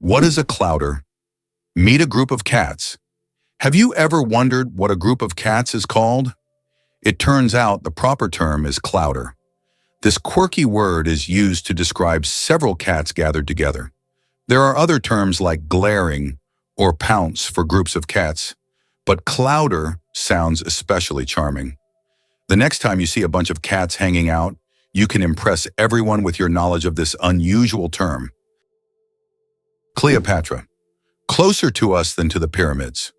What is a clowder? Meet a group of cats. Have you ever wondered what a group of cats is called? It turns out the proper term is clowder. This quirky word is used to describe several cats gathered together. There are other terms like glaring or pounce for groups of cats, but clowder sounds especially charming. The next time you see a bunch of cats hanging out, you can impress everyone with your knowledge of this unusual term. Cleopatra. Closer to us than to the pyramids.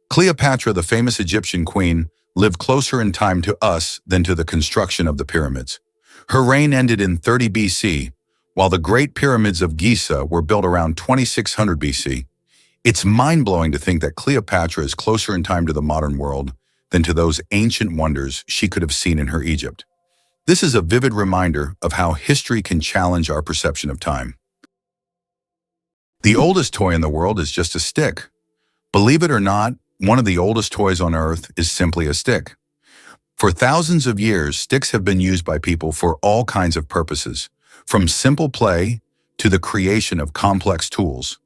Cleopatra, the famous Egyptian queen, lived closer in time to us than to the construction of the pyramids. Her reign ended in 30 BC, while the Great Pyramids of Giza were built around 2600 BC. It's mind-blowing to think that Cleopatra is closer in time to the modern world than to those ancient wonders she could have seen in her Egypt. This is a vivid reminder of how history can challenge our perception of time. The oldest toy in the world is just a stick. Believe it or not, one of the oldest toys on Earth is simply a stick. For thousands of years, sticks have been used by people for all kinds of purposes, from simple play to the creation of complex tools.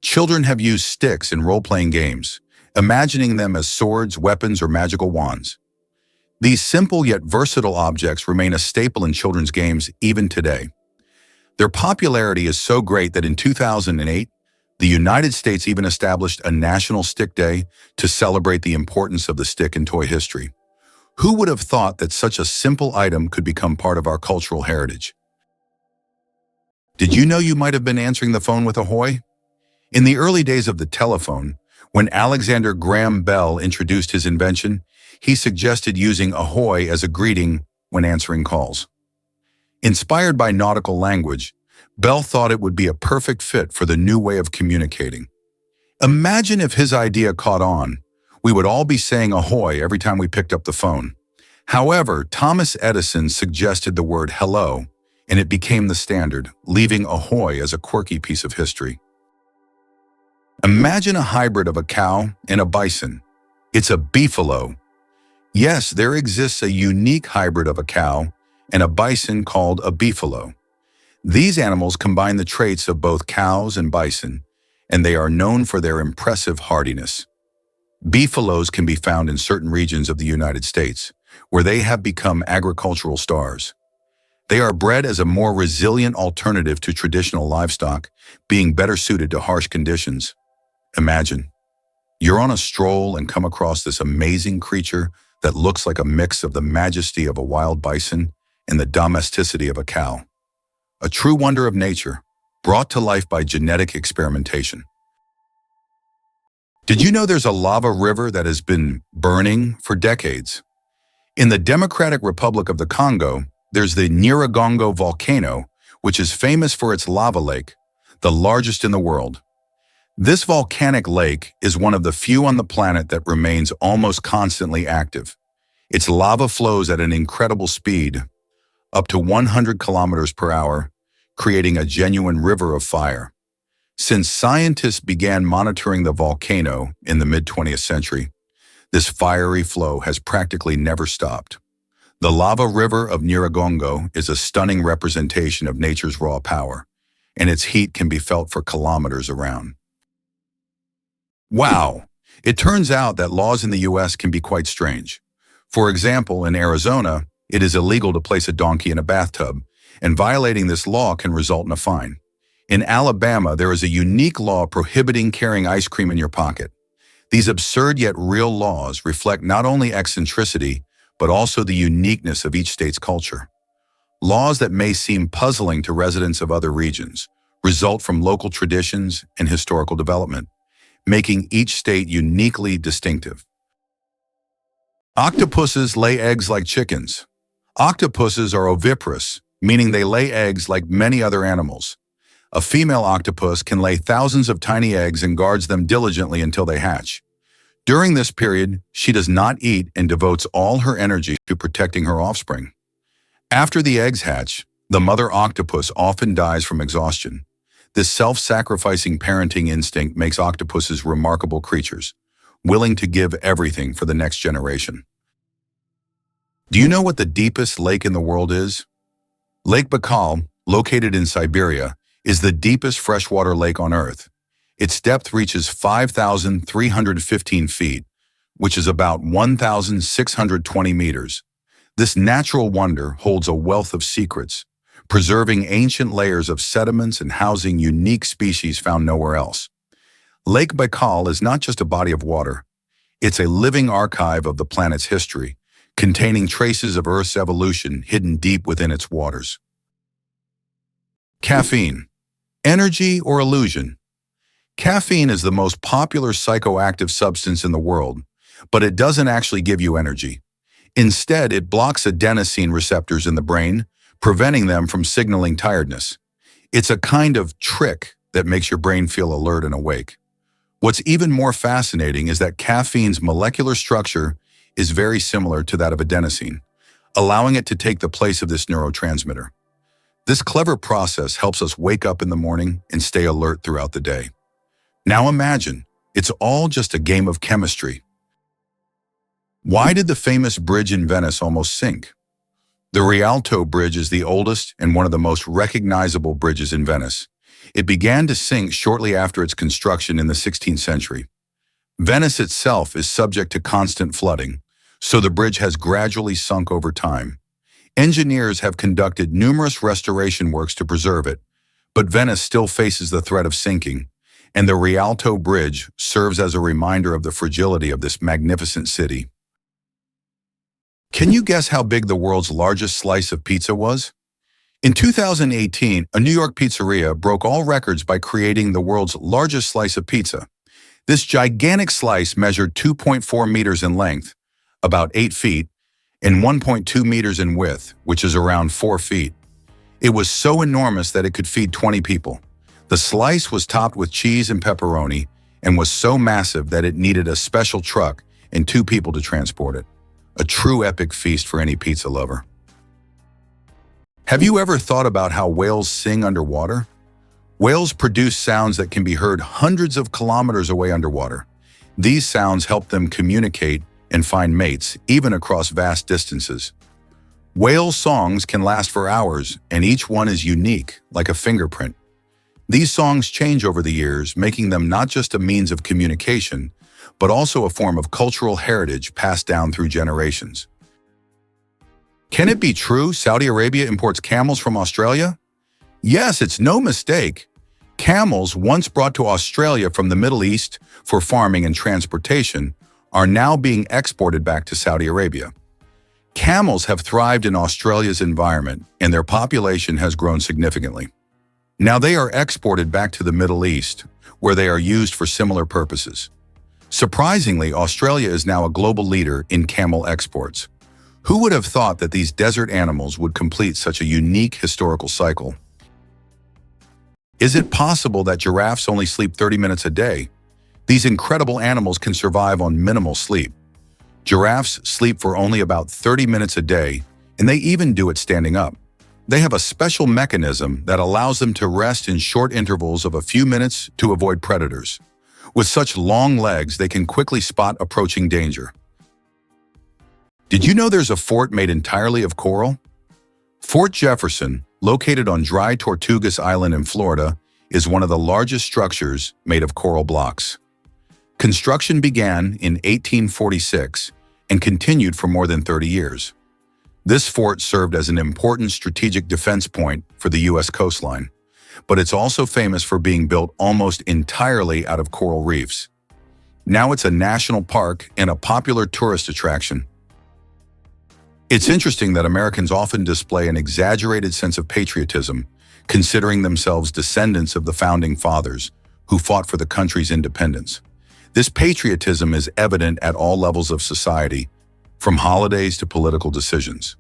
Children have used sticks in role-playing games, imagining them as swords, weapons, or magical wands. These simple yet versatile objects remain a staple in children's games even today. Their popularity is so great that in 2008, the United States even established a National Stick Day to celebrate the importance of the stick in toy history. Who would have thought that such a simple item could become part of our cultural heritage? Did you know you might have been answering the phone with ahoy? In the early days of the telephone, when Alexander Graham Bell introduced his invention, he suggested using ahoy as a greeting when answering calls. Inspired by nautical language, Bell thought it would be a perfect fit for the new way of communicating. Imagine if his idea caught on. We would all be saying ahoy every time we picked up the phone. However, Thomas Edison suggested the word hello, and it became the standard, leaving ahoy as a quirky piece of history. Imagine a hybrid of a cow and a bison. It's a beefalo. Yes, there exists a unique hybrid of a cow and a bison called a beefalo. These animals combine the traits of both cows and bison, and they are known for their impressive hardiness. Beefalos can be found in certain regions of the United States, where they have become agricultural stars. They are bred as a more resilient alternative to traditional livestock, being better suited to harsh conditions. Imagine, you're on a stroll and come across this amazing creature that looks like a mix of the majesty of a wild bison and the domesticity of a cow. A true wonder of nature, brought to life by genetic experimentation. Did you know there's a lava river that has been burning for decades? In the Democratic Republic of the Congo, there's the Nyiragongo volcano, which is famous for its lava lake, the largest in the world. This volcanic lake is one of the few on the planet that remains almost constantly active. Its lava flows at an incredible speed, up to 100 kilometers per hour, creating a genuine river of fire. Since scientists began monitoring the volcano in the mid-20th century, this fiery flow has practically never stopped. The lava river of Nyiragongo is a stunning representation of nature's raw power, and its heat can be felt for kilometers around. Wow! It turns out that laws in the US can be quite strange. For example, in Arizona, it is illegal to place a donkey in a bathtub, and violating this law can result in a fine. In Alabama, there is a unique law prohibiting carrying ice cream in your pocket. These absurd yet real laws reflect not only eccentricity, but also the uniqueness of each state's culture. Laws that may seem puzzling to residents of other regions result from local traditions and historical development, making each state uniquely distinctive. Octopuses lay eggs like chickens. Octopuses are oviparous, meaning they lay eggs like many other animals. A female octopus can lay thousands of tiny eggs and guards them diligently until they hatch. During this period, she does not eat and devotes all her energy to protecting her offspring. After the eggs hatch, the mother octopus often dies from exhaustion. This self-sacrificing parenting instinct makes octopuses remarkable creatures, willing to give everything for the next generation. Do you know what the deepest lake in the world is? Lake Baikal, located in Siberia, is the deepest freshwater lake on Earth. Its depth reaches 5,315 feet, which is about 1,620 meters. This natural wonder holds a wealth of secrets, preserving ancient layers of sediments and housing unique species found nowhere else. Lake Baikal is not just a body of water. It's a living archive of the planet's history, containing traces of Earth's evolution hidden deep within its waters. Caffeine. Energy or illusion? Caffeine is the most popular psychoactive substance in the world, but it doesn't actually give you energy. Instead, it blocks adenosine receptors in the brain, preventing them from signaling tiredness. It's a kind of trick that makes your brain feel alert and awake. What's even more fascinating is that caffeine's molecular structure is very similar to that of adenosine, allowing it to take the place of this neurotransmitter. This clever process helps us wake up in the morning and stay alert throughout the day. Now imagine, it's all just a game of chemistry. Why did the famous bridge in Venice almost sink? The Rialto Bridge is the oldest and one of the most recognizable bridges in Venice. It began to sink shortly after its construction in the 16th century. Venice itself is subject to constant flooding, so the bridge has gradually sunk over time. Engineers have conducted numerous restoration works to preserve it, but Venice still faces the threat of sinking, and the Rialto Bridge serves as a reminder of the fragility of this magnificent city. Can you guess how big the world's largest slice of pizza was? In 2018, a New York pizzeria broke all records by creating the world's largest slice of pizza. This gigantic slice measured 2.4 meters in length, about 8 feet, and 1.2 meters in width, which is around 4 feet. It was so enormous that it could feed 20 people. The slice was topped with cheese and pepperoni and was so massive that it needed a special truck and 2 people to transport it. A true epic feast for any pizza lover. Have you ever thought about how whales sing underwater? Whales produce sounds that can be heard hundreds of kilometers away underwater. These sounds help them communicate and find mates, even across vast distances. Whale songs can last for hours, and each one is unique, like a fingerprint. These songs change over the years, making them not just a means of communication, but also a form of cultural heritage passed down through generations. Can it be true Saudi Arabia imports camels from Australia? Yes, it's no mistake. Camels, once brought to Australia from the Middle East for farming and transportation, are now being exported back to Saudi Arabia. Camels have thrived in Australia's environment, and their population has grown significantly. Now they are exported back to the Middle East, where they are used for similar purposes. Surprisingly, Australia is now a global leader in camel exports. Who would have thought that these desert animals would complete such a unique historical cycle? Is it possible that giraffes only sleep 30 minutes a day? These incredible animals can survive on minimal sleep. Giraffes sleep for only about 30 minutes a day, and they even do it standing up. They have a special mechanism that allows them to rest in short intervals of a few minutes to avoid predators. With such long legs, they can quickly spot approaching danger. Did you know there's a fort made entirely of coral? Fort Jefferson, located on dry Tortugas Island in Florida, is one of the largest structures made of coral blocks. Construction began in 1846 and continued for more than 30 years. This fort served as an important strategic defense point for the U.S. coastline, but it's also famous for being built almost entirely out of coral reefs. Now it's a national park and a popular tourist attraction. It's interesting that Americans often display an exaggerated sense of patriotism, considering themselves descendants of the founding fathers who fought for the country's independence. This patriotism is evident at all levels of society, from holidays to political decisions.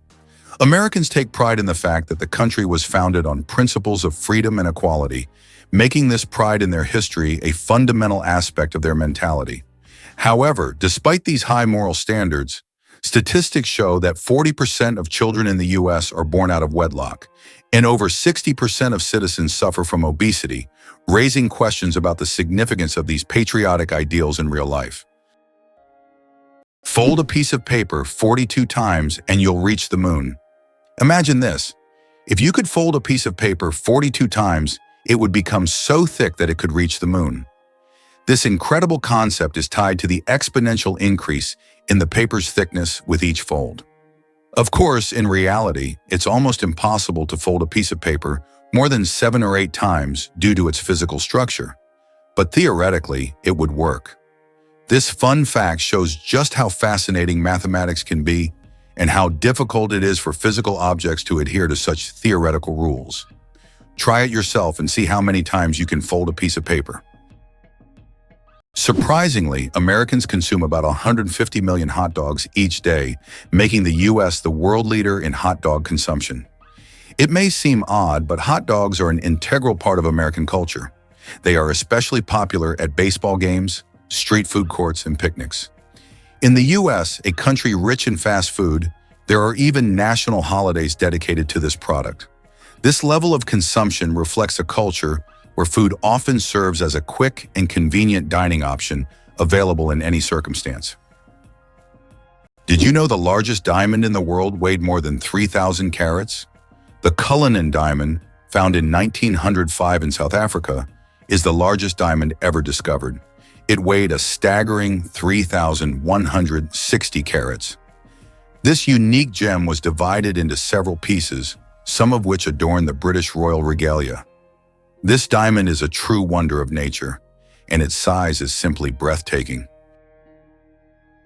Americans take pride in the fact that the country was founded on principles of freedom and equality, making this pride in their history a fundamental aspect of their mentality. However, despite these high moral standards, statistics show that 40% of children in the U.S. are born out of wedlock, and over 60% of citizens suffer from obesity, raising questions about the significance of these patriotic ideals in real life. Fold a piece of paper 42 times and you'll reach the moon. Imagine this. If you could fold a piece of paper 42 times, it would become so thick that it could reach the moon. This incredible concept is tied to the exponential increase in the paper's thickness with each fold. Of course, in reality, it's almost impossible to fold a piece of paper more than 7 or 8 times due to its physical structure. But theoretically, it would work. This fun fact shows just how fascinating mathematics can be and how difficult it is for physical objects to adhere to such theoretical rules. Try it yourself and see how many times you can fold a piece of paper. Surprisingly, Americans consume about 150 million hot dogs each day, making the U.S. the world leader in hot dog consumption. It may seem odd, but hot dogs are an integral part of American culture. They are especially popular at baseball games, street food courts, and picnics. In the U.S., a country rich in fast food, there are even national holidays dedicated to this product. This level of consumption reflects a culture where food often serves as a quick and convenient dining option available in any circumstance. Did you know the largest diamond in the world weighed more than 3,000 carats? The Cullinan diamond, found in 1905 in South Africa, is the largest diamond ever discovered. It weighed a staggering 3,160 carats. This unique gem was divided into several pieces, some of which adorn the British royal regalia. This diamond is a true wonder of nature, and its size is simply breathtaking.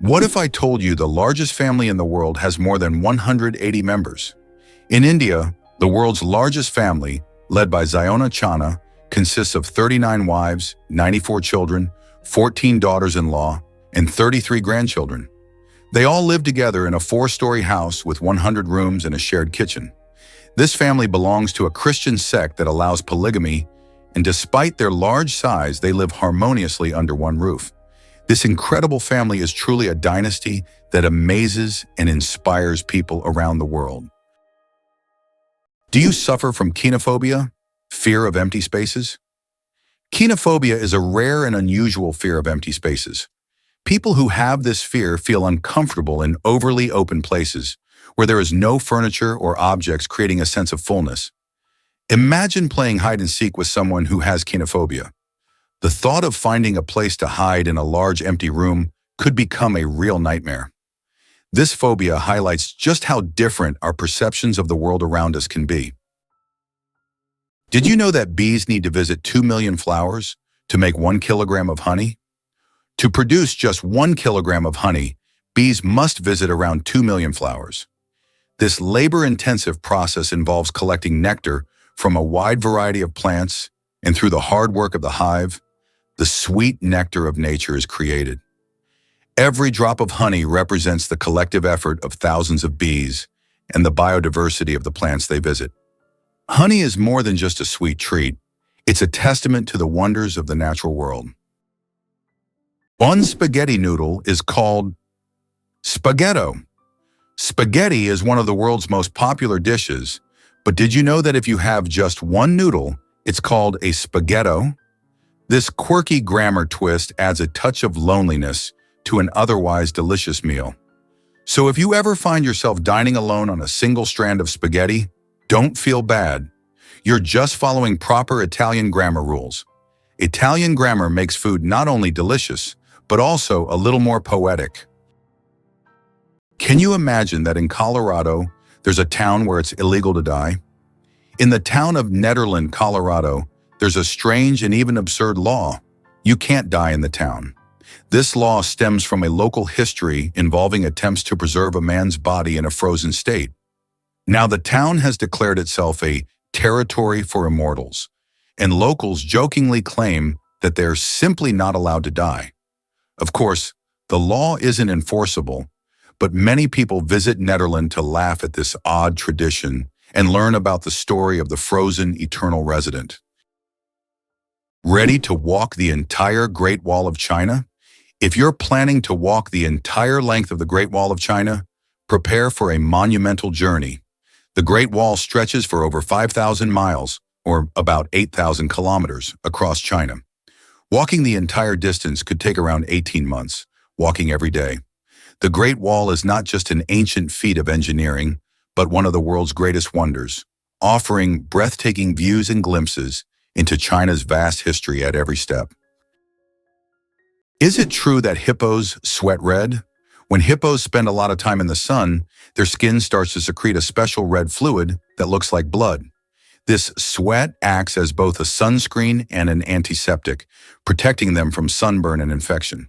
What if I told you the largest family in the world has more than 180 members? In India, the world's largest family, led by Ziona Chana, consists of 39 wives, 94 children, 14 daughters-in-law, and 33 grandchildren. They all live together in a 4-story house with 100 rooms and a shared kitchen. This family belongs to a Christian sect that allows polygamy, and despite their large size, they live harmoniously under one roof. This incredible family is truly a dynasty that amazes and inspires people around the world. Do you suffer from kenophobia, fear of empty spaces? Kenophobia is a rare and unusual fear of empty spaces. People who have this fear feel uncomfortable in overly open places, where there is no furniture or objects, creating a sense of fullness. Imagine playing hide and seek with someone who has kenophobia. The thought of finding a place to hide in a large empty room could become a real nightmare. This phobia highlights just how different our perceptions of the world around us can be. Did you know that bees need to visit 2 million flowers to make 1 kilogram of honey? To produce just 1 kilogram of honey, bees must visit around 2 million flowers. This labor-intensive process involves collecting nectar from a wide variety of plants, and through the hard work of the hive, the sweet nectar of nature is created. Every drop of honey represents the collective effort of thousands of bees and the biodiversity of the plants they visit. Honey is more than just a sweet treat. It's a testament to the wonders of the natural world. One spaghetti noodle is called spaghetto. Spaghetti is one of the world's most popular dishes, but did you know that if you have just one noodle, it's called a spaghetto? This quirky grammar twist adds a touch of loneliness to an otherwise delicious meal. So if you ever find yourself dining alone on a single strand of spaghetti, don't feel bad. You're just following proper Italian grammar rules. Italian grammar makes food not only delicious, but also a little more poetic. Can you imagine that in Colorado, there's a town where it's illegal to die? In the town of Nederland, Colorado, there's a strange and even absurd law. You can't die in the town. This law stems from a local history involving attempts to preserve a man's body in a frozen state. Now the town has declared itself a territory for immortals, and locals jokingly claim that they're simply not allowed to die. Of course, the law isn't enforceable, but many people visit Nederland to laugh at this odd tradition and learn about the story of the frozen eternal resident. Ready to walk the entire Great Wall of China? If you're planning to walk the entire length of the Great Wall of China, prepare for a monumental journey. The Great Wall stretches for over 5,000 miles, or about 8,000 kilometers, across China. Walking the entire distance could take around 18 months, walking every day. The Great Wall is not just an ancient feat of engineering, but one of the world's greatest wonders, offering breathtaking views and glimpses into China's vast history at every step. Is it true that hippos sweat red? When hippos spend a lot of time in the sun, their skin starts to secrete a special red fluid that looks like blood. This sweat acts as both a sunscreen and an antiseptic, protecting them from sunburn and infection.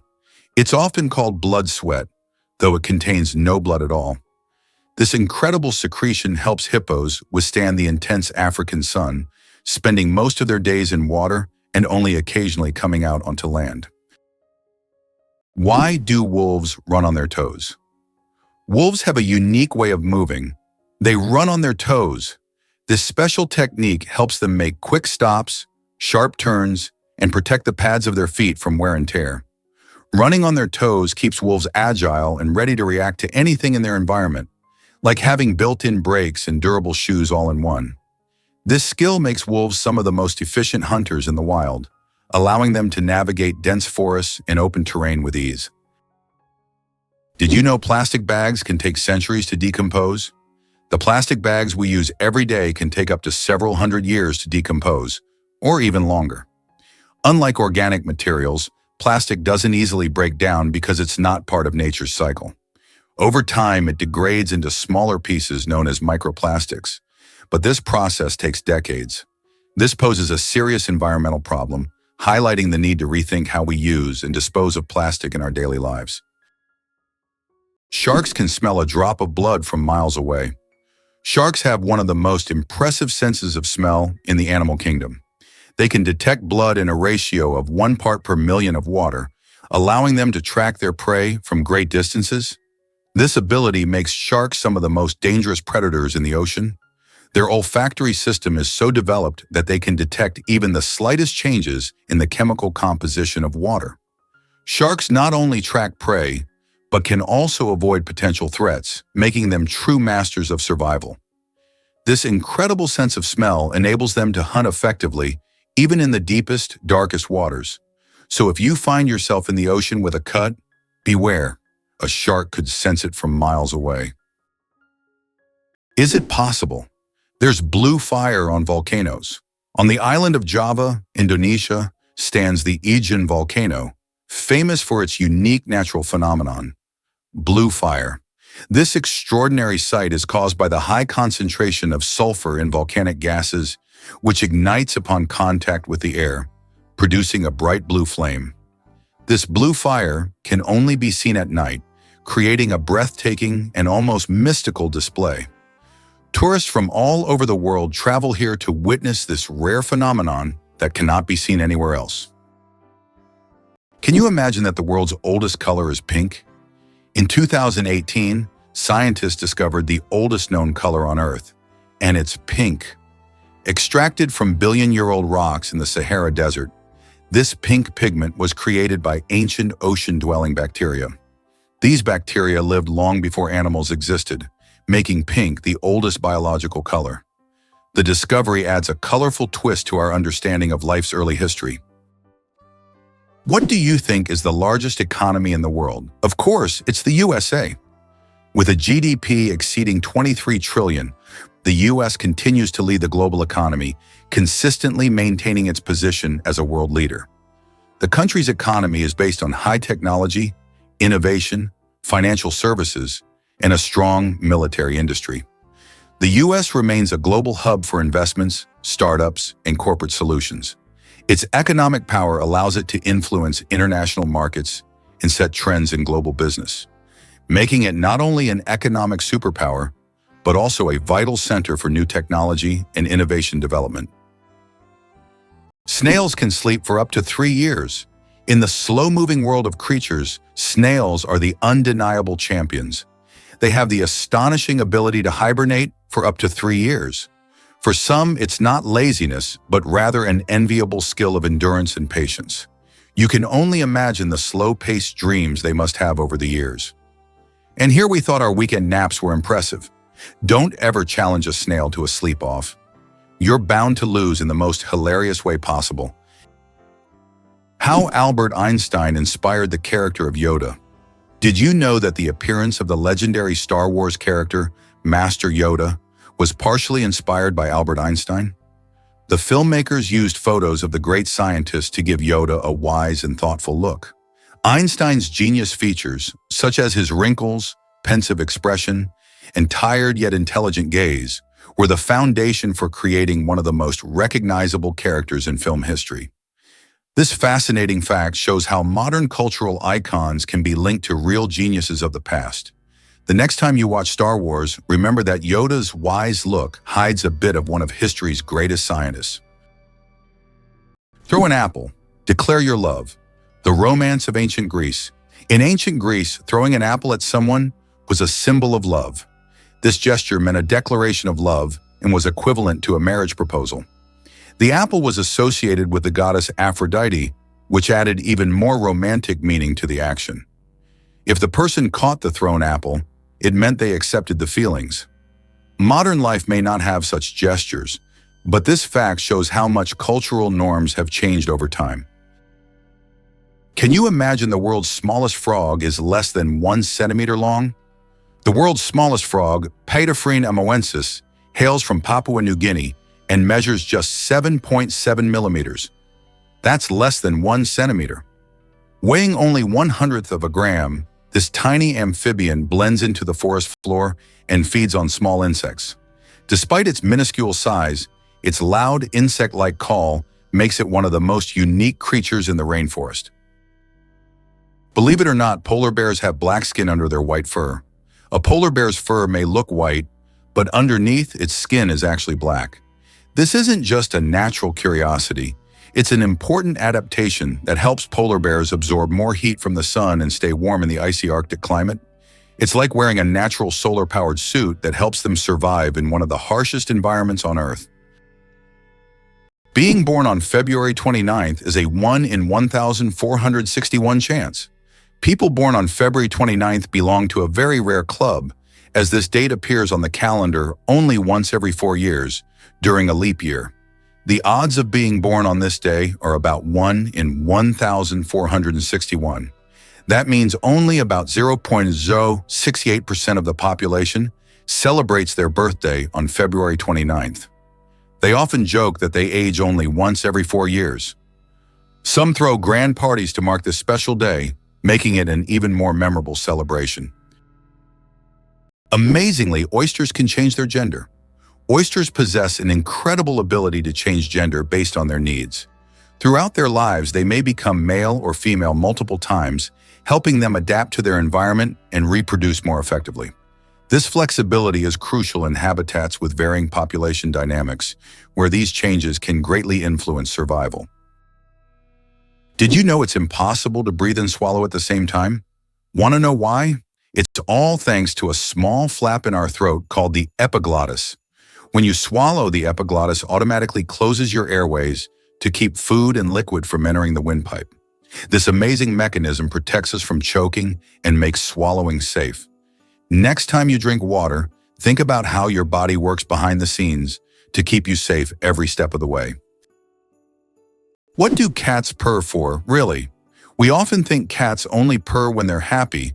It's often called blood sweat, though it contains no blood at all. This incredible secretion helps hippos withstand the intense African sun, spending most of their days in water and only occasionally coming out onto land. Why do wolves run on their toes? Wolves have a unique way of moving. They run on their toes. This special technique helps them make quick stops, sharp turns, and protect the pads of their feet from wear and tear. Running on their toes keeps wolves agile and ready to react to anything in their environment, like having built-in brakes and durable shoes all in one. This skill makes wolves some of the most efficient hunters in the wild, allowing them to navigate dense forests and open terrain with ease. Did you know plastic bags can take centuries to decompose? The plastic bags we use every day can take up to several hundred years to decompose, or even longer. Unlike organic materials, plastic doesn't easily break down because it's not part of nature's cycle. Over time, it degrades into smaller pieces known as microplastics, but this process takes decades. This poses a serious environmental problem, highlighting the need to rethink how we use and dispose of plastic in our daily lives. Sharks can smell a drop of blood from miles away. Sharks have one of the most impressive senses of smell in the animal kingdom. They can detect blood in a ratio of 1 part per million of water, allowing them to track their prey from great distances. This ability makes sharks some of the most dangerous predators in the ocean. Their olfactory system is so developed that they can detect even the slightest changes in the chemical composition of water. Sharks not only track prey, but can also avoid potential threats, making them true masters of survival. This incredible sense of smell enables them to hunt effectively, even in the deepest, darkest waters. So if you find yourself in the ocean with a cut, beware. A shark could sense it from miles away. Is it possible? There's blue fire on volcanoes. On the island of Java, Indonesia, stands the Aegean volcano, famous for its unique natural phenomenon, blue fire. This extraordinary sight is caused by the high concentration of sulfur in volcanic gases, which ignites upon contact with the air, producing a bright blue flame. This blue fire can only be seen at night, creating a breathtaking and almost mystical display. Tourists from all over the world travel here to witness this rare phenomenon that cannot be seen anywhere else. Can you imagine that the world's oldest color is pink? In 2018, scientists discovered the oldest known color on Earth, and it's pink. Extracted from billion-year-old rocks in the Sahara Desert, this pink pigment was created by ancient ocean-dwelling bacteria. These bacteria lived long before animals existed, making pink the oldest biological color. The discovery adds a colorful twist to our understanding of life's early history. What do you think is the largest economy in the world? Of course, it's the USA. With a GDP exceeding 23 trillion, the US continues to lead the global economy, consistently maintaining its position as a world leader. The country's economy is based on high technology, innovation, financial services, and a strong military industry. The U.S. remains a global hub for investments, startups, and corporate solutions. Its economic power allows it to influence international markets and set trends in global business, making it not only an economic superpower, but also a vital center for new technology and innovation development. Snails can sleep for up to 3 years. In the slow-moving world of creatures, snails are the undeniable champions. They have the astonishing ability to hibernate for up to 3 years. For some, it's not laziness, but rather an enviable skill of endurance and patience. You can only imagine the slow-paced dreams they must have over the years. And here we thought our weekend naps were impressive. Don't ever challenge a snail to a sleep-off. You're bound to lose in the most hilarious way possible. How Albert Einstein inspired the character of Yoda. Did you know that the appearance of the legendary Star Wars character, Master Yoda, was partially inspired by Albert Einstein? The filmmakers used photos of the great scientists to give Yoda a wise and thoughtful look. Einstein's genius features, such as his wrinkles, pensive expression, and tired yet intelligent gaze, were the foundation for creating one of the most recognizable characters in film history. This fascinating fact shows how modern cultural icons can be linked to real geniuses of the past. The next time you watch Star Wars, remember that Yoda's wise look hides a bit of one of history's greatest scientists. Throw an apple. Declare your love. The romance of ancient Greece. In ancient Greece, throwing an apple at someone was a symbol of love. This gesture meant a declaration of love and was equivalent to a marriage proposal. The apple was associated with the goddess Aphrodite, which added even more romantic meaning to the action. If the person caught the thrown apple, it meant they accepted the feelings. Modern life may not have such gestures, but this fact shows how much cultural norms have changed over time. Can you imagine the world's smallest frog is less than 1 centimeter long? The world's smallest frog, Paedophryne amoensis, hails from Papua New Guinea and measures just 7.7 millimeters. That's less than 1 centimeter. Weighing only 1/100th of a gram, this tiny amphibian blends into the forest floor and feeds on small insects. Despite its minuscule size, its loud insect-like call makes it one of the most unique creatures in the rainforest. Believe it or not, polar bears have black skin under their white fur. A polar bear's fur may look white, but underneath its skin is actually black. This isn't just a natural curiosity. It's an important adaptation that helps polar bears absorb more heat from the sun and stay warm in the icy Arctic climate. It's like wearing a natural solar-powered suit that helps them survive in one of the harshest environments on Earth. Being born on February 29th is a 1 in 1,461 chance. People born on February 29th belong to a very rare club, as this date appears on the calendar only once every 4 years, during a leap year. The odds of being born on this day are about 1 in 1,461. That means only about 0.068% of the population celebrates their birthday on February 29th. They often joke that they age only once every 4 years. Some throw grand parties to mark this special day, making it an even more memorable celebration. Amazingly, oysters can change their gender. Oysters possess an incredible ability to change gender based on their needs. Throughout their lives, they may become male or female multiple times, helping them adapt to their environment and reproduce more effectively. This flexibility is crucial in habitats with varying population dynamics, where these changes can greatly influence survival. Did you know it's impossible to breathe and swallow at the same time? Want to know why? It's all thanks to a small flap in our throat called the epiglottis. When you swallow, the epiglottis automatically closes your airways to keep food and liquid from entering the windpipe. This amazing mechanism protects us from choking and makes swallowing safe. Next time you drink water, think about how your body works behind the scenes to keep you safe every step of the way. What do cats purr for, really? We often think cats only purr when they're happy,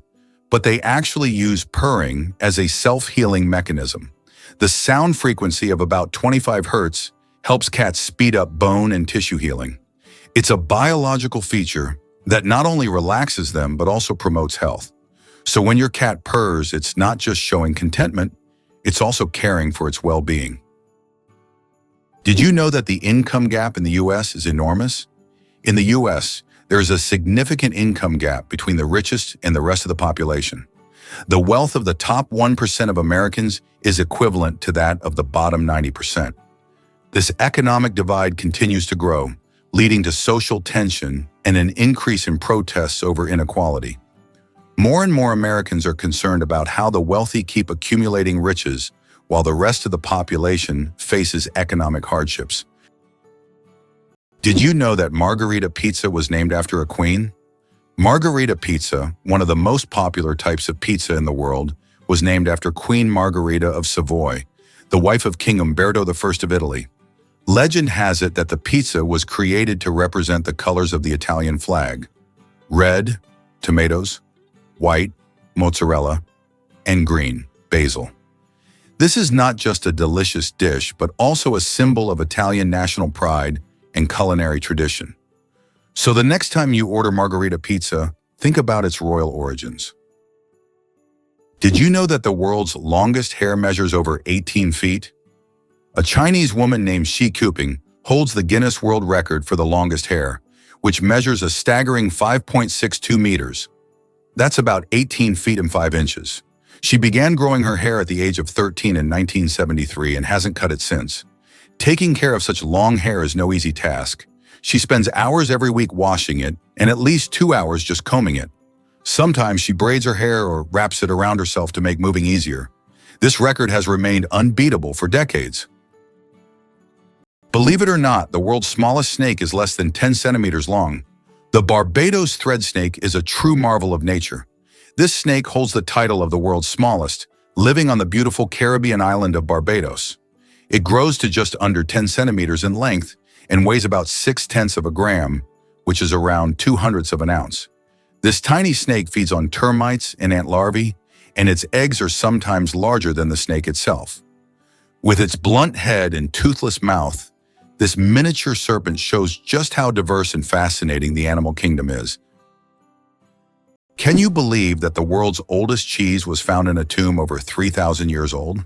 but they actually use purring as a self-healing mechanism. The sound frequency of about 25 Hz helps cats speed up bone and tissue healing. It's a biological feature that not only relaxes them, but also promotes health. So when your cat purrs, it's not just showing contentment, it's also caring for its well-being. Did you know that the income gap in the US is enormous? In the US, there is a significant income gap between the richest and the rest of the population. The wealth of the top 1% of Americans is equivalent to that of the bottom 90%. This economic divide continues to grow, leading to social tension and an increase in protests over inequality. More and more Americans are concerned about how the wealthy keep accumulating riches while the rest of the population faces economic hardships. Did you know that Margherita pizza was named after a queen? Margherita pizza, one of the most popular types of pizza in the world, was named after Queen Margherita of Savoy, the wife of King Umberto I of Italy. Legend has it that the pizza was created to represent the colors of the Italian flag: red, tomatoes; white, mozzarella; and green, basil. This is not just a delicious dish, but also a symbol of Italian national pride and culinary tradition. So the next time you order Margherita pizza, think about its royal origins. Did you know that the world's longest hair measures over 18 feet? A Chinese woman named Shi Kuping holds the Guinness World Record for the longest hair, which measures a staggering 5.62 meters. That's about 18 feet and 5 inches. She began growing her hair at the age of 13 in 1973 and hasn't cut it since. Taking care of such long hair is no easy task. She spends hours every week washing it and at least 2 hours just combing it. Sometimes she braids her hair or wraps it around herself to make moving easier. This record has remained unbeatable for decades. Believe it or not, the world's smallest snake is less than 10 centimeters long. The Barbados thread snake is a true marvel of nature. This snake holds the title of the world's smallest, living on the beautiful Caribbean island of Barbados. It grows to just under 10 centimeters in length and weighs about 0.6 of a gram, which is around 0.02 of an ounce. This tiny snake feeds on termites and ant larvae, and its eggs are sometimes larger than the snake itself. With its blunt head and toothless mouth, this miniature serpent shows just how diverse and fascinating the animal kingdom is. Can you believe that the world's oldest cheese was found in a tomb over 3,000 years old?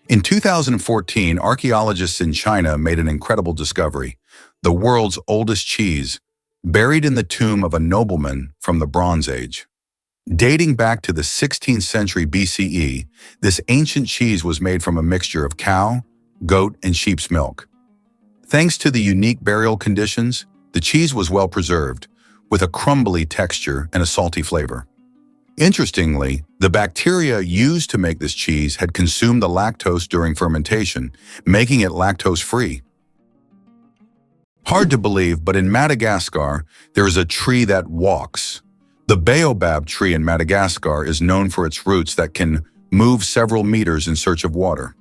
In 2014, archaeologists in China made an incredible discovery: the world's oldest cheese, buried in the tomb of a nobleman from the Bronze Age. Dating back to the 16th century BCE, this ancient cheese was made from a mixture of cow, goat, and sheep's milk. Thanks to the unique burial conditions, the cheese was well preserved, with a crumbly texture and a salty flavor. Interestingly, the bacteria used to make this cheese had consumed the lactose during fermentation, making it lactose-free. Hard to believe, but in Madagascar, there is a tree that walks. The baobab tree in Madagascar is known for its roots that can move several meters in search of water.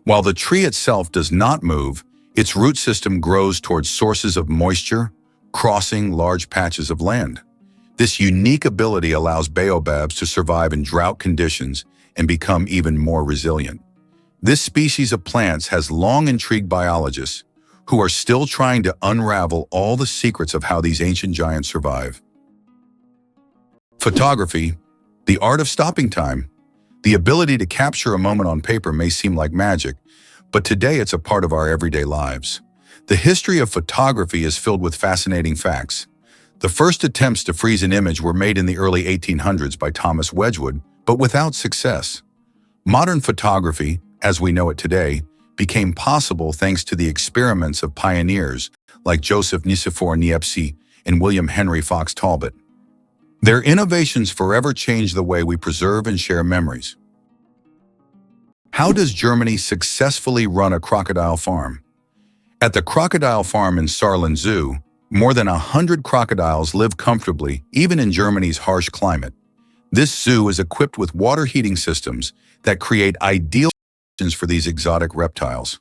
While the tree itself does not move, its root system grows towards sources of moisture, crossing large patches of land. This unique ability allows baobabs to survive in drought conditions and become even more resilient. This species of plants has long intrigued biologists who are still trying to unravel all the secrets of how these ancient giants survive. Photography, the art of stopping time. The ability to capture a moment on paper may seem like magic, but today it's a part of our everyday lives. The history of photography is filled with fascinating facts. The first attempts to freeze an image were made in the early 1800s by Thomas Wedgwood, but without success. Modern photography, as we know it today, became possible thanks to the experiments of pioneers like Joseph Nicephore Niepce and William Henry Fox Talbot. Their innovations forever changed the way we preserve and share memories. How does Germany successfully run a crocodile farm? At the crocodile farm in Saarland Zoo, more than 100 crocodiles live comfortably, even in Germany's harsh climate. This zoo is equipped with water heating systems that create ideal conditions for these exotic reptiles.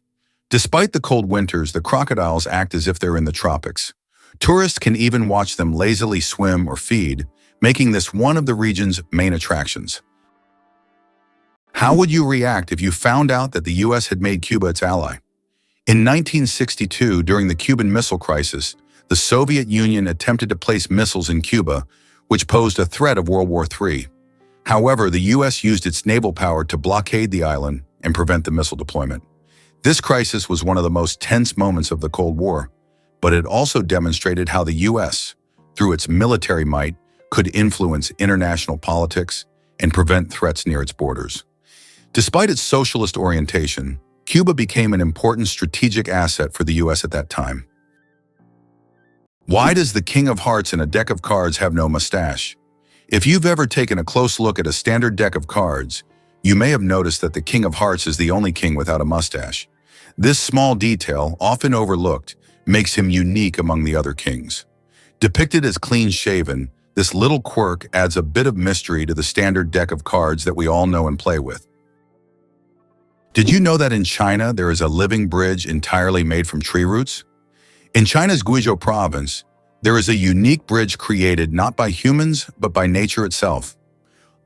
Despite the cold winters, the crocodiles act as if they're in the tropics. Tourists can even watch them lazily swim or feed, making this one of the region's main attractions. How would you react if you found out that the US had made Cuba its ally? In 1962, during the Cuban Missile Crisis, the Soviet Union attempted to place missiles in Cuba, which posed a threat of World War III. However, the US used its naval power to blockade the island and prevent the missile deployment. This crisis was one of the most tense moments of the Cold War, but it also demonstrated how the US, through its military might, could influence international politics and prevent threats near its borders. Despite its socialist orientation, Cuba became an important strategic asset for the US at that time. Why does the King of Hearts in a deck of cards have no mustache? If you've ever taken a close look at a standard deck of cards, you may have noticed that the King of Hearts is the only king without a mustache. This small detail, often overlooked, makes him unique among the other kings. Depicted as clean-shaven, this little quirk adds a bit of mystery to the standard deck of cards that we all know and play with. Did you know that in China there is a living bridge entirely made from tree roots? In China's Guizhou province, there is a unique bridge created not by humans but by nature itself.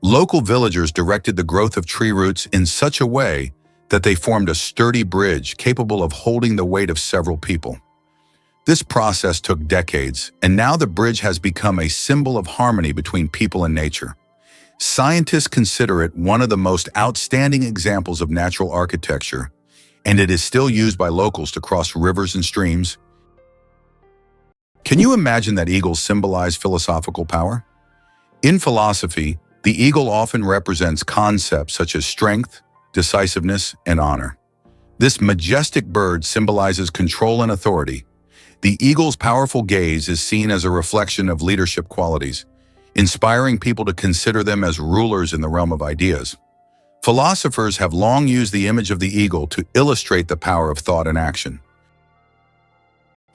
Local villagers directed the growth of tree roots in such a way that they formed a sturdy bridge capable of holding the weight of several people. This process took decades, and now the bridge has become a symbol of harmony between people and nature. Scientists consider it one of the most outstanding examples of natural architecture, and it is still used by locals to cross rivers and streams. Can you imagine that eagles symbolize philosophical power? In philosophy, the eagle often represents concepts such as strength, decisiveness, and honor. This majestic bird symbolizes control and authority. The eagle's powerful gaze is seen as a reflection of leadership qualities, inspiring people to consider them as rulers in the realm of ideas. Philosophers have long used the image of the eagle to illustrate the power of thought and action.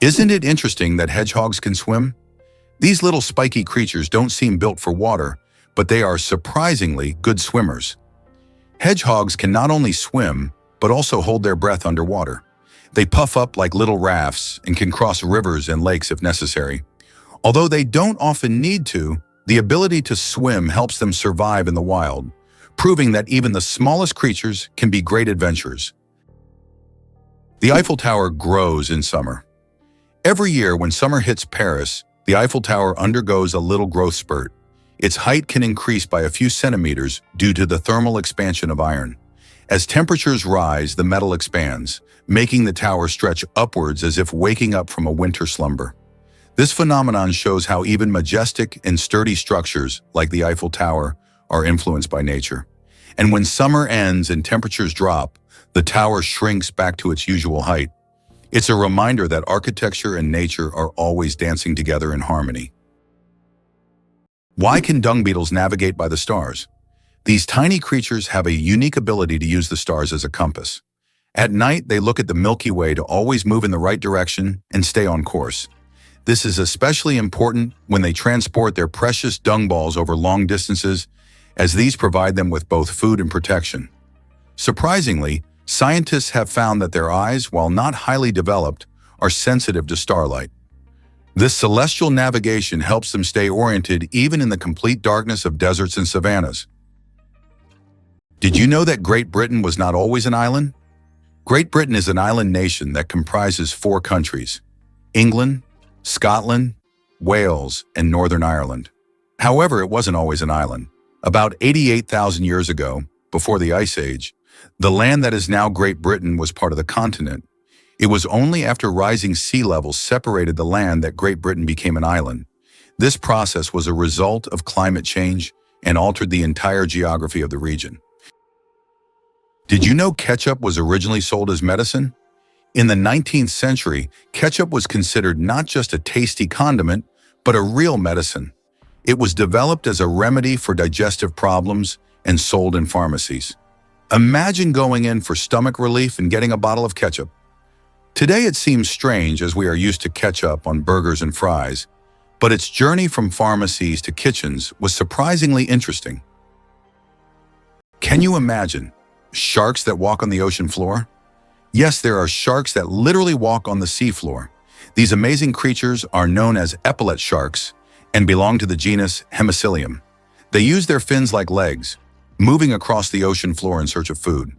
Isn't it interesting that hedgehogs can swim? These little spiky creatures don't seem built for water, but they are surprisingly good swimmers. Hedgehogs can not only swim, but also hold their breath underwater. They puff up like little rafts and can cross rivers and lakes if necessary. Although they don't often need to, the ability to swim helps them survive in the wild, proving that even the smallest creatures can be great adventurers. The Eiffel Tower grows in summer. Every year when summer hits Paris, the Eiffel Tower undergoes a little growth spurt. Its height can increase by a few centimeters due to the thermal expansion of iron. As temperatures rise, the metal expands, making the tower stretch upwards as if waking up from a winter slumber. This phenomenon shows how even majestic and sturdy structures, like the Eiffel Tower, are influenced by nature. And when summer ends and temperatures drop, the tower shrinks back to its usual height. It's a reminder that architecture and nature are always dancing together in harmony. Why can dung beetles navigate by the stars? These tiny creatures have a unique ability to use the stars as a compass. At night, they look at the Milky Way to always move in the right direction and stay on course. This is especially important when they transport their precious dung balls over long distances, as these provide them with both food and protection. Surprisingly, scientists have found that their eyes, while not highly developed, are sensitive to starlight. This celestial navigation helps them stay oriented even in the complete darkness of deserts and savannas. Did you know that Great Britain was not always an island? Great Britain is an island nation that comprises 4 countries: England, Scotland, Wales, and Northern Ireland. However, it wasn't always an island. About 88,000 years ago, before the Ice Age, the land that is now Great Britain was part of the continent. It was only after rising sea levels separated the land that Great Britain became an island. This process was a result of climate change and altered the entire geography of the region. Did you know ketchup was originally sold as medicine? In the 19th century, ketchup was considered not just a tasty condiment, but a real medicine. It was developed as a remedy for digestive problems and sold in pharmacies. Imagine going in for stomach relief and getting a bottle of ketchup. Today it seems strange as we are used to ketchup on burgers and fries, but its journey from pharmacies to kitchens was surprisingly interesting. Can you imagine sharks that walk on the ocean floor? Yes, there are sharks that literally walk on the seafloor. These amazing creatures are known as epaulet sharks and belong to the genus Hemicillium. They use their fins like legs, moving across the ocean floor in search of food.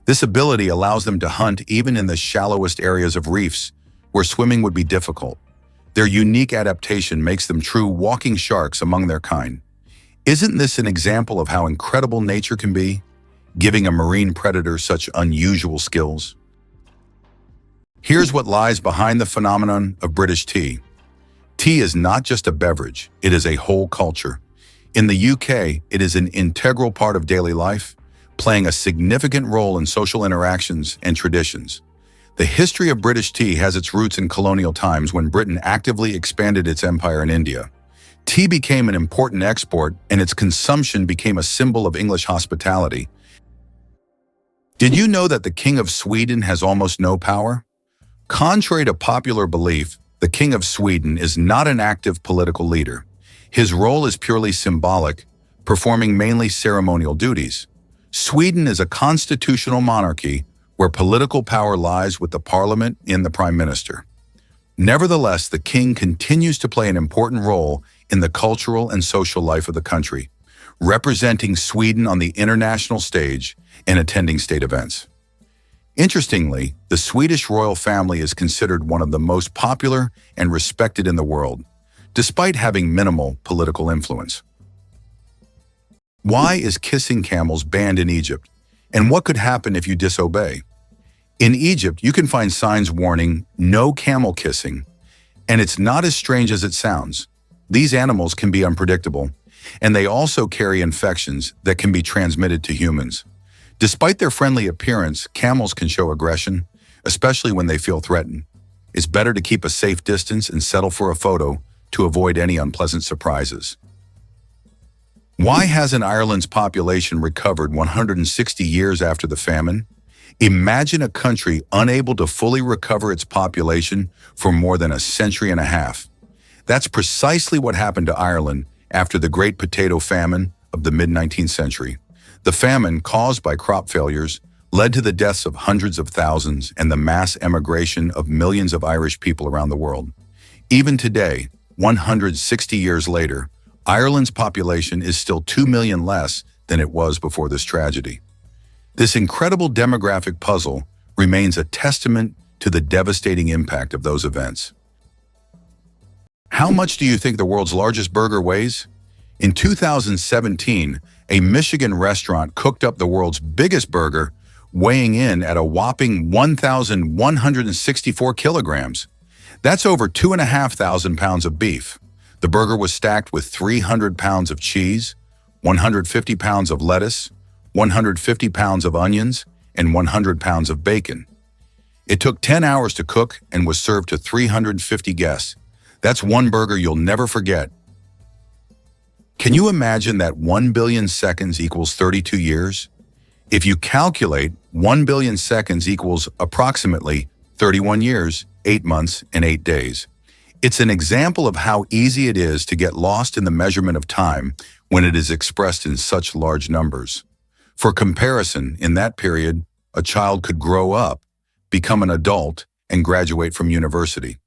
This ability allows them to hunt even in the shallowest areas of reefs, where swimming would be difficult. Their unique adaptation makes them true walking sharks among their kind. Isn't this an example of how incredible nature can be, giving a marine predator such unusual skills? Here's what lies behind the phenomenon of British tea. Tea is not just a beverage, it is a whole culture. In the UK, it is an integral part of daily life, playing a significant role in social interactions and traditions. The history of British tea has its roots in colonial times when Britain actively expanded its empire in India. Tea became an important export, and its consumption became a symbol of English hospitality. Did you know that the King of Sweden has almost no power? Contrary to popular belief, the King of Sweden is not an active political leader. His role is purely symbolic, performing mainly ceremonial duties. Sweden is a constitutional monarchy where political power lies with the parliament and the prime minister. Nevertheless, the king continues to play an important role in the cultural and social life of the country, representing Sweden on the international stage and attending state events. Interestingly, the Swedish royal family is considered one of the most popular and respected in the world, despite having minimal political influence. Why is kissing camels banned in Egypt? And what could happen if you disobey? In Egypt, you can find signs warning, "No camel kissing," and it's not as strange as it sounds. These animals can be unpredictable, and they also carry infections that can be transmitted to humans. Despite their friendly appearance, camels can show aggression, especially when they feel threatened. It's better to keep a safe distance and settle for a photo to avoid any unpleasant surprises. Why hasn't Ireland's population recovered 160 years after the famine? Imagine a country unable to fully recover its population for more than a century and a half. That's precisely what happened to Ireland after the Great Potato Famine of the mid-19th century. The famine, caused by crop failures, led to the deaths of hundreds of thousands and the mass emigration of millions of Irish people around the world. Even today, 160 years later, Ireland's population is still 2 million less than it was before this tragedy. This incredible demographic puzzle remains a testament to the devastating impact of those events. How much do you think the world's largest burger weighs? In 2017, a Michigan restaurant cooked up the world's biggest burger, weighing in at a whopping 1,164 kilograms. That's over 2,500 pounds of beef. The burger was stacked with 300 pounds of cheese, 150 pounds of lettuce, 150 pounds of onions, and 100 pounds of bacon. It took 10 hours to cook and was served to 350 guests. That's one burger you'll never forget. Can you imagine that 1 billion seconds equals 32 years? If you calculate, 1 billion seconds equals approximately 31 years, 8 months, and 8 days. It's an example of how easy it is to get lost in the measurement of time when it is expressed in such large numbers. For comparison, in that period, a child could grow up, become an adult, and graduate from university.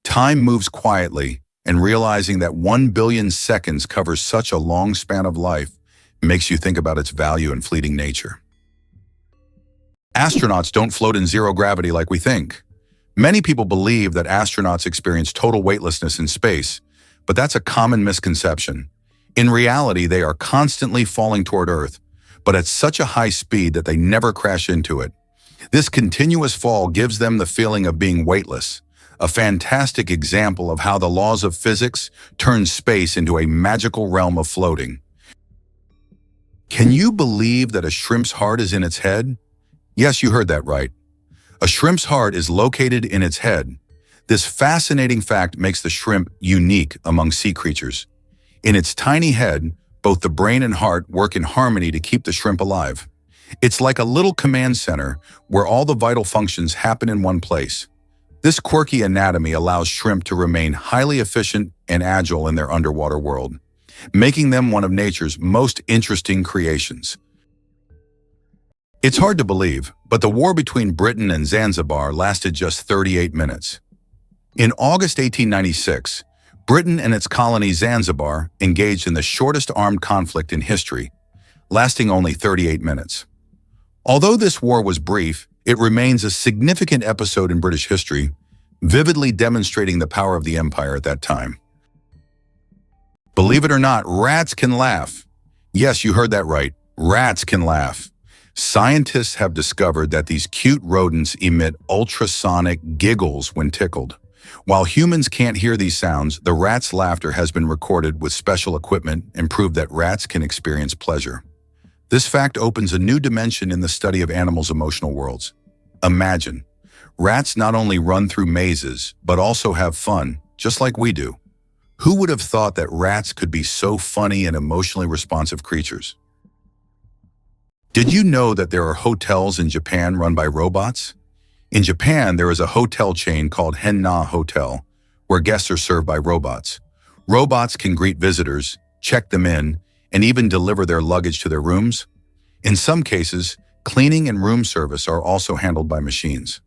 Time moves quietly, and realizing that 1 billion seconds covers such a long span of life makes you think about its value and fleeting nature. Astronauts don't float in zero gravity like we think. Many people believe that astronauts experience total weightlessness in space, but that's a common misconception. In reality, they are constantly falling toward Earth, but at such a high speed that they never crash into it. This continuous fall gives them the feeling of being weightless, a fantastic example of how the laws of physics turn space into a magical realm of floating. Can you believe that a shrimp's heart is in its head? Yes, you heard that right. A shrimp's heart is located in its head. This fascinating fact makes the shrimp unique among sea creatures. In its tiny head, both the brain and heart work in harmony to keep the shrimp alive. It's like a little command center where all the vital functions happen in one place. This quirky anatomy allows shrimp to remain highly efficient and agile in their underwater world, making them one of nature's most interesting creations. It's hard to believe, but the war between Britain and Zanzibar lasted just 38 minutes. In August 1896, Britain and its colony Zanzibar engaged in the shortest armed conflict in history, lasting only 38 minutes. Although this war was brief, it remains a significant episode in British history, vividly demonstrating the power of the empire at that time. Believe it or not, rats can laugh. Yes, you heard that right. Rats can laugh. Scientists have discovered that these cute rodents emit ultrasonic giggles when tickled. While humans can't hear these sounds, the rat's laughter has been recorded with special equipment and proved that rats can experience pleasure. This fact opens a new dimension in the study of animals' emotional worlds. Imagine, rats not only run through mazes, but also have fun, just like we do. Who would have thought that rats could be so funny and emotionally responsive creatures? Did you know that there are hotels in Japan run by robots? In Japan, there is a hotel chain called Henna Hotel, where guests are served by robots. Robots can greet visitors, check them in, and even deliver their luggage to their rooms. In some cases, cleaning and room service are also handled by machines.